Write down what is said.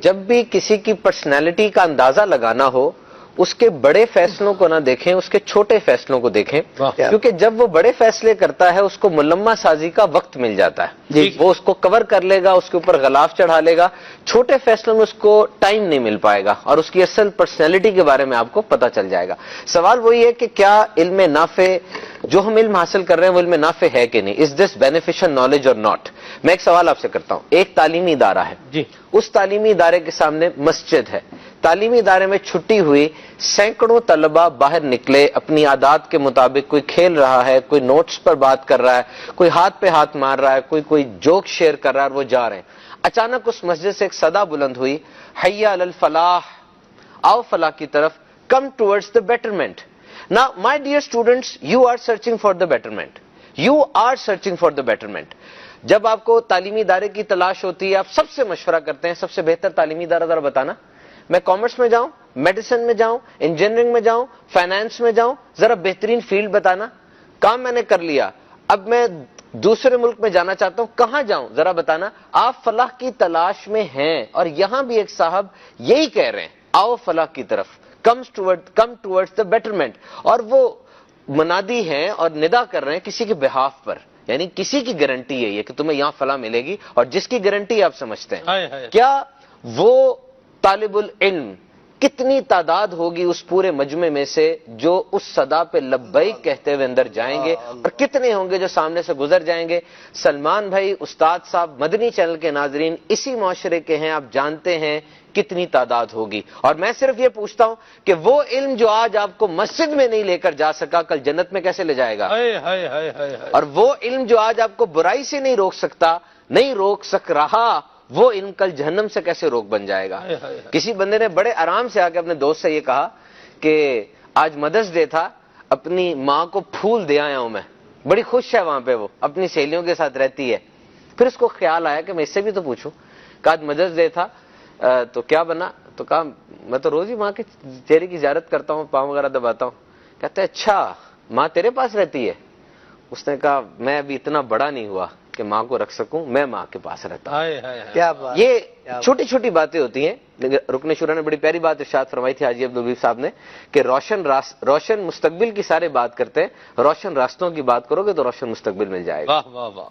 جب بھی کسی کی پرسنالٹی کا اندازہ لگانا ہو اس کے بڑے فیصلوں کو نہ دیکھیں، اس کے چھوٹے فیصلوں کو دیکھیں، کیونکہ جب وہ بڑے فیصلے کرتا ہے اس کو ملمہ سازی کا وقت مل جاتا ہے، وہ اس کو کور کر لے گا، اس کے اوپر غلاف چڑھا لے گا، چھوٹے فیصلوں میں اس کو ٹائم نہیں مل پائے گا اور اس کی اصل پرسنالٹی کے بارے میں آپ کو پتہ چل جائے گا۔ سوال وہی ہے کہ کیا علم نافع، جو ہم علم حاصل کر رہے ہیں وہ علم نافع ہے کہ نہیں، از دس بینیفیشل نالج اور ناٹ؟ میں ایک سوال آپ سے کرتا ہوں، ایک تعلیمی ادارہ ہے، اس تعلیمی ادارے کے سامنے مسجد ہے، تعلیمی ادارے میں چھٹی ہوئی، سینکڑوں طلبہ باہر نکلے، اپنی عادات کے مطابق کوئی کھیل رہا ہے، کوئی نوٹس پر بات کر رہا ہے، کوئی ہاتھ پہ ہاتھ مار رہا ہے، کوئی جوک شیئر کر رہا ہے اور وہ جا رہے ہیں۔ اچانک اس مسجد سے ایک صدا بلند ہوئی، حی علی الفلاح، آؤ فلاح کی طرف، کم towards the betterment. Now, my dear students, you are searching for the betterment. You are searching for the betterment. جب آپ کو تعلیمی ادارے کی تلاش ہوتی ہے، آپ سب سے مشورہ کرتے ہیں، سب سے بہتر تعلیمی ادارہ ذرا بتانا، میں کامرس میں جاؤں، میڈیسن میں جاؤں، انجینئرنگ میں جاؤں، فائنانس میں جاؤں، ذرا بہترین فیلڈ بتانا، کام میں نے کر لیا، اب میں دوسرے ملک میں جانا چاہتا ہوں، کہاں جاؤں ذرا بتانا۔ آپ فلاح کی تلاش میں ہیں، اور یہاں بھی ایک صاحب یہی کہہ رہے ہیں، آؤ فلاح کی طرف، کم ٹورڈز the betterment، اور وہ منادی ہیں اور ندا کر رہے ہیں کسی کے بہاف پر، یعنی کسی کی گارنٹی ہے یہ کہ تمہیں یہاں فلاح ملے گی، اور جس کی گارنٹی آپ سمجھتے ہیں، کیا وہ طالب العلم، کتنی تعداد ہوگی اس پورے مجمع میں سے جو اس صدا پہ لبیک کہتے ہوئے اندر جائیں گے، اور کتنے ہوں گے جو سامنے سے گزر جائیں گے؟ سلمان بھائی، استاد صاحب، مدنی چینل کے ناظرین اسی معاشرے کے ہیں، آپ جانتے ہیں کتنی تعداد ہوگی، اور میں صرف یہ پوچھتا ہوں کہ وہ علم جو آج آپ کو مسجد میں نہیں لے کر جا سکا، کل جنت میں کیسے لے جائے گا؟ اور وہ علم جو آج آپ کو برائی سے نہیں روک سک رہا، وہ علم کل جہنم سے کیسے روک بن جائے گا؟ کسی بندے نے بڑے آرام سے آ کے اپنے دوست سے یہ کہا کہ آج مدرس ڈے تھا، اپنی ماں کو پھول دے آیا ہوں میں، بڑی خوش ہے وہاں پہ، وہ اپنی سہیلیوں کے ساتھ رہتی ہے۔ پھر اس کو خیال آیا کہ میں اس سے بھی تو پوچھوں، کہ آج مدرس ڈے تھا تو کیا بنا؟ تو کہا میں تو روز ہی ماں کے چہرے کی زیارت کرتا ہوں، پاؤں وغیرہ دباتا ہوں۔ کہتا ہے اچھا ماں تیرے پاس رہتی ہے؟ اس نے کہا میں ابھی اتنا بڑا نہیں ہوا کہ ماں کو رکھ سکوں، میں ماں کے پاس رہتا ہوں۔ یہ چھوٹی چھوٹی باتیں ہوتی ہیں، رکن شورا نے بڑی پیاری بات ارشاد فرمائی تھی حاجی عبداللطیف صاحب نے، کہ روشن مستقبل کی سارے بات کرتے ہیں، روشن راستوں کی بات کرو گے تو روشن مستقبل مل جائے گا۔